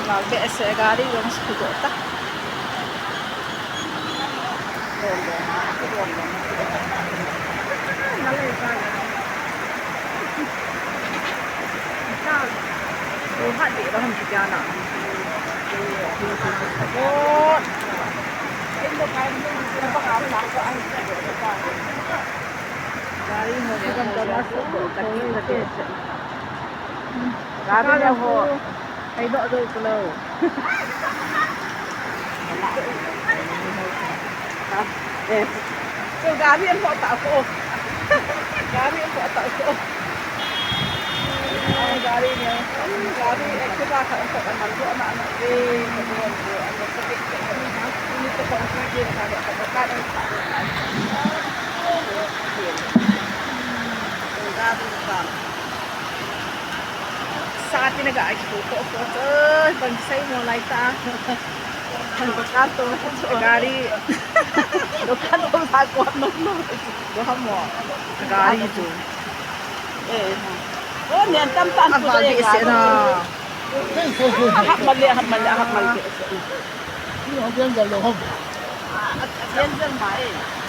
BS gari yung spigota. Buhat di ba hindi ka na. Oh. Ito kain mo na pang ako ang gari mo kan termasuk kaki. Gari niya ho. Ay do pulau. So gari ang po ako. Gari ang po ako. Gari niya. Gari ekto ba ka untuk anak anak eh kemudian anak sedikit ini to ko lagi ada kadang gari kan. Sa atin nag-aayos po ko. Pag-say mo like ta. Kanto gari. Dokan ko sa ko no. Dohan mo. Gari to. Oh, niyan tamtan ko sa gari. Hak mali. Yan dyan ba eh.